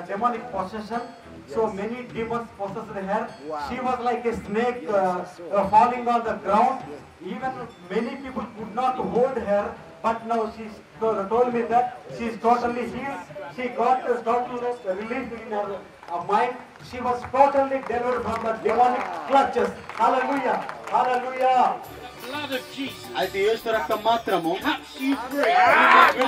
Demonic possession, so many demons possessed her. She was like a snake falling on the ground. Even many people could not hold her, but now she told me that she is totally healed. She got total relief in her mind. She was totally delivered from the demonic clutches. Hallelujah, hallelujah. Blood of Jesus అయితే యేసు రక్తం మాత్రము cuts you free. You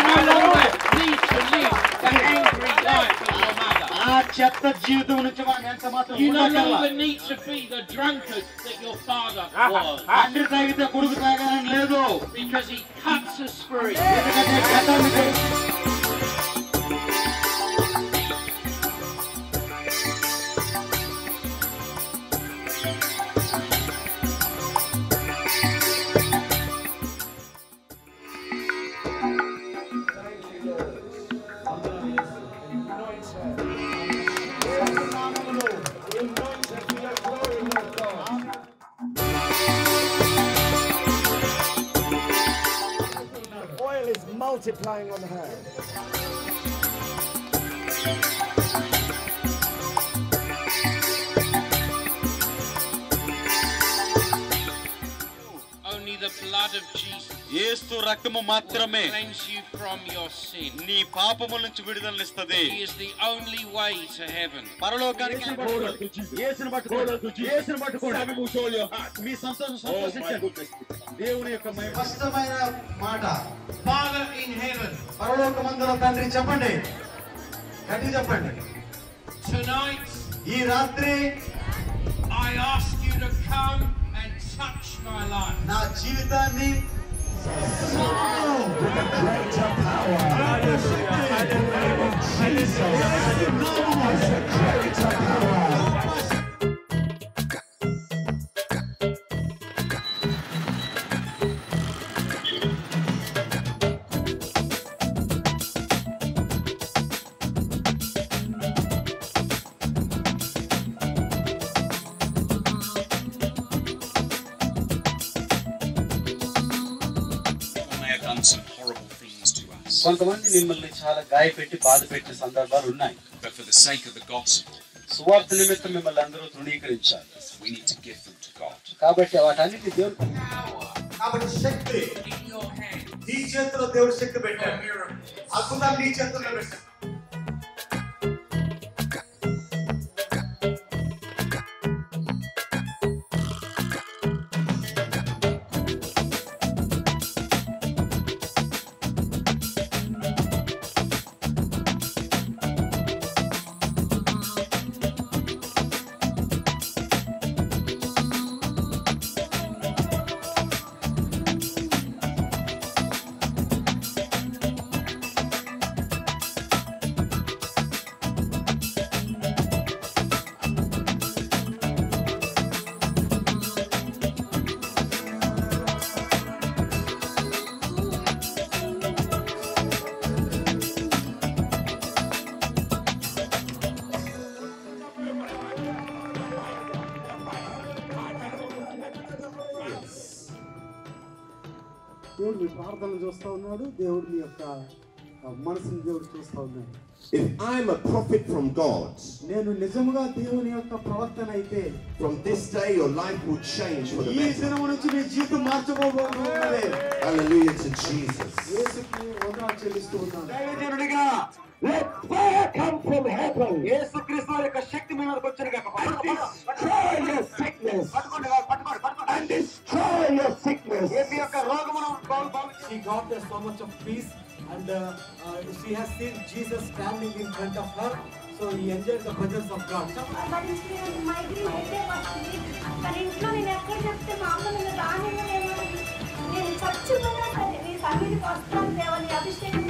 no longer need to live the angry life of your mother. ఆ చెత్త జీవితం నుంచి మనం ఎంత మాత్రం You no longer need to be the drunkard that your father was. తండ్రి తాగితే కొడుకు తాగాలని లేదు. Because he cuts us free. ఎందుకంటే గతానికి multiplying on her. Only the blood of Jesus యేసు రక్తము మాత్రమే cleanse you from your sin. నీ పాపముల నుంచి విడుదలనిస్తది. He is the only way to heaven. పరలోకానికి యేసుని పట్టుకోండి. మీ సంతోషించండి. దేవుని యొక్క స్పష్టమైన మాట. Father in heaven, పరలోకమందున తండ్రి చెప్పండి, గట్టిగా చెప్పండి. Tonight ఈ రాత్రి I ask you to come and touch my life. నా జీవితాన్ని Greater power. Greater power. కొంతమంది మిమ్మల్ని చాలా గాయపెట్టి బాధపెట్టే సందర్భాలు ఉన్నాయి. But for the sake of the gospel, సువార్త నిమిత్తం మిమ్మల్ని అందరూ తృణీకరించాలి. we need to give them to God. కాబట్టి వాటన్నిటి దేవుడు కాబట్టి శక్తి In your hand, నీ చేతిలో దేవుడు శక్తి a పెట్టాడు. miracle. అద్భుతం నీ చేతుల్లో పెట్టాడు. దేవుడు మీ ప్రార్థనలు చూస్తూ ఉన్నాడు. దేవుడు మీ యొక్క మనసుని దేవుడు చూస్తూ ఉన్నాడు. If I'm a prophet from God, నేను నిజముగా దేవుని యొక్క ప్రవక్తన అయితే from this day your life will change for the ఈ better. దినం నుంచి మీ జీవితం మార్చబోతున్నది. Hallelujah to Jesus. యేసుకి వందనాలు చెల్లిస్తూ ఉన్నాను. దైవజనుడిగా Let fire come from heaven. యేసుక్రీస్తు యొక్క శక్తి మీ మీదకి వచ్చును గాక. Destroy your sickness. పట్టుకోండి పట్టుకోండి. And destroy your sickness. మీ యొక్క రోగమును బాగు. She got so much of peace and she has seen Jesus standing in front of her, so he enjoyed the presence of God. Migraine headache వస్తుంది. కానీ ఇంట్లో నేను ఎక్కడ చెప్తే మా అమ్మ నన్ను రానివ్వలేదు. నేను చచ్చిపోయినా సరే నీ సన్నిధికి వస్తాను దేవా, నీ అభిషేకం